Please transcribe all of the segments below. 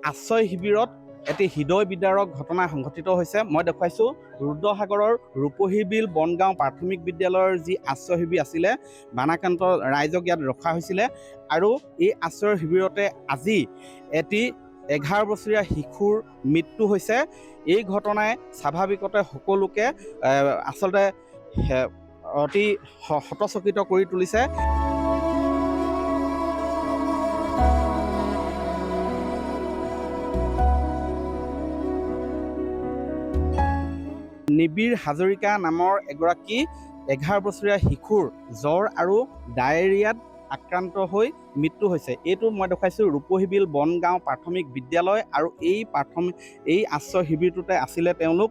আশ্ৰয় শিবিৰত এটি হৃদয় বিদাৰক ঘটনা সংঘটিত হৈছে। মই দেখুৱাইছোঁ ৰুদ্ৰসাগৰৰ ৰূপহী বিল বনগাঁও প্ৰাথমিক বিদ্যালয়ৰ যি আশ্ৰয় শিবিৰ আছিলে, বানাক্ৰান্ত ৰাইজক ইয়াত ৰখা হৈছিলে আৰু এই আশ্ৰয় শিবিৰতে আজি এটি 11 বছৰীয়া শিশুৰ মৃত্যু হৈছে। এই ঘটনাই স্বাভাৱিকতে সকলোকে আচলতে অতি হতচকিত কৰি তুলিছে। নিবিড় হাজৰিকা নামৰ এগৰাকী 11 বছৰীয়া শিশুৰ জ্বৰ আৰু ডায়েৰিয়াত আক্ৰান্ত হৈ মৃত্যু হৈছে। এইটো মই দেখুৱাইছোঁ ৰূপহী বিল বনগাঁও প্ৰাথমিক বিদ্যালয় আৰু এই আশ্ৰয় শিবিৰটোতে আছিলে তেওঁলোক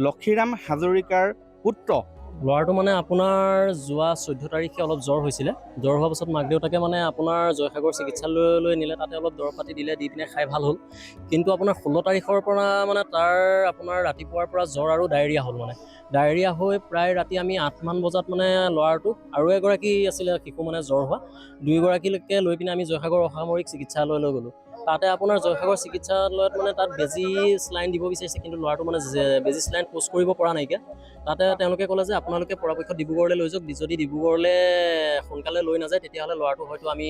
লক্ষীৰাম হাজৰিকাৰ পুত্ৰ। ল'ৰাটো মানে আপোনাৰ যোৱা 14 তাৰিখে অলপ জ্বৰ হৈছিলে। জ্বৰ হোৱাৰ পাছত মাক দেউতাকে মানে আপোনাৰ জয়সাগৰ চিকিৎসালয়লৈ নিলে, তাতে অলপ দৰৱ পাতি দিলে, দি পিনে খাই ভাল হ'ল। কিন্তু আপোনাৰ 16 তাৰিখৰ পৰা মানে তাৰ আপোনাৰ ৰাতিপুৱাৰ পৰা জ্বৰ আৰু ডায়েৰিয়া হ'ল। মানে ডায়েৰিয়া হৈ প্ৰায় ৰাতি আমি 8 মান বজাত মানে ল'ৰাটোক আৰু এগৰাকী আছিলে শিশু মানে জ্বৰ হোৱা, দুয়োগৰাকীলৈকে লৈ পিনে আমি জয়সাগৰ অসামৰিক চিকিৎসালয়লৈ গ'লোঁ। তাতে আপোনাৰ জয়সাগৰ চিকিৎসালয়ত মানে তাত বেজী চেলাইন দিব বিচাৰিছে, কিন্তু ল'ৰাটো মানে বেজী চেলাইন পোষ্ট কৰিব পৰা নাইকিয়া। তাতে তেওঁলোকে ক'লে যে আপোনালোকে পৰাপক্ষত ডিব্ৰুগড়লৈ লৈ যাওক, যদি ডিব্ৰুগড়লৈ সোনকালে লৈ নাযায় তেতিয়াহ'লে ল'ৰাটো হয়তো আমি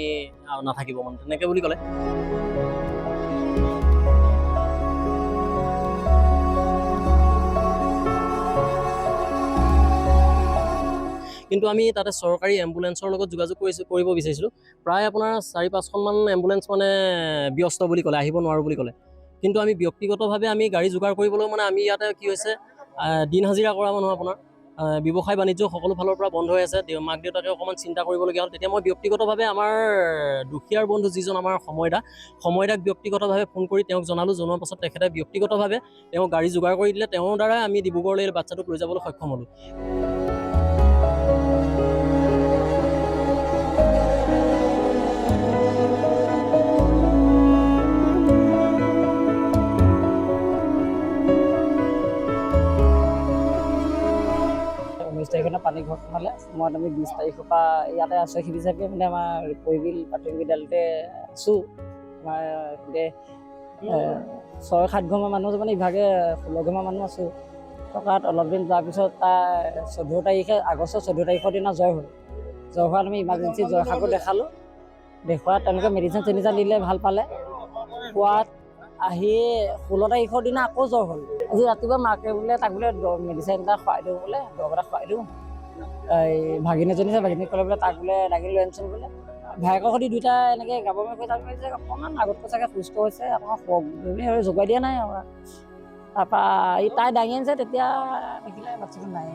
নাথাকিব, মানে তেনেকৈ বুলি ক'লে। কিন্তু আমি তাতে চৰকাৰী এম্বুলেঞ্চৰ লগত যোগাযোগ কৰিব বিচাৰিছিলোঁ। প্ৰায় আপোনাৰ 4-5খনমান এম্বুলেঞ্চ মানে ব্যস্ত বুলি ক'লে, আহিব নোৱাৰোঁ বুলি ক'লে। কিন্তু আমি ব্যক্তিগতভাৱে আমি গাড়ী যোগাৰ কৰিবলৈ মানে আমি ইয়াতে কি হৈছে, দিন হাজিৰা কৰা মানুহ, আপোনাৰ ব্যৱসায় বাণিজ্য সকলো ফালৰ পৰা বন্ধ হৈ আছে। মাক দেউতাকে অকণমান চিন্তা কৰিবলগীয়া হ'ল। তেতিয়া মই ব্যক্তিগতভাৱে আমাৰ দুখীয়াৰ বন্ধু যিজন আমাৰ সময়দাক ব্যক্তিগতভাৱে ফোন কৰি তেওঁক জনালোঁ। জনোৱাৰ পাছত তেখেতে ব্যক্তিগতভাৱে তেওঁ গাড়ী যোগাৰ কৰি দিলে। তেওঁৰ দ্বাৰাই আমি ডিব্ৰুগড়লৈ বাচ্ছাটোক লৈ যাবলৈ সক্ষম হ'লোঁ। তাৰিখে পানী ঘৰত সোমালে। মই আমি 20 তাৰিখৰ পৰা ইয়াতে আশ্ৰয় শিবিৰ হিচাপে মানে আমাৰ ৰূপহী বিল প্ৰাথমিক বিদ্যালয়তে আছোঁ। আমাৰ এতিয়া 6-7 ঘৰমান মানুহ মানে ইভাগে 16 ঘৰমান মানুহ আছোঁ। থকাত অলপ দিন যোৱাৰ পিছত তাৰ 14 তাৰিখে আগষ্টৰ 14 তাৰিখৰ দিনা জ্বৰ হ'ল। জ্বৰ হোৱাত আমি ইমাৰ্জেঞ্চি জয়সাগৰ দেখালোঁ। দেখুৱাত তেওঁলোকে মেডিচিন দিলে, ভাল পালে। খোৱাত আহি 16 তাৰিখৰ দিনা আকৌ জ্বৰ হ'ল। আজি ৰাতিপুৱা মাকে বোলে তাক বোলে মেডিচিন এটা খুৱাই দিওঁ, বোলে দৰৱ এটা খুৱাই দিওঁ। এই ভাগিনীজনী আছে, ভাগিনীক ক'লে বোলে তাক বোলে দাঙি লৈ আনিছোন বোলে। ভায়েকৰ সৈতে দুইটা এনেকৈ গাভৰু হৈ থাকোঁতে যে অকণমান আগতকৈ চাগে সুস্থ হৈছে, অকণমান শুৱক জোগাই দিয়া নাই আৰু। তাৰপৰা তাই দাঙি আনিছে, তেতিয়া দেখিলে বাচ্ছাটো নাই।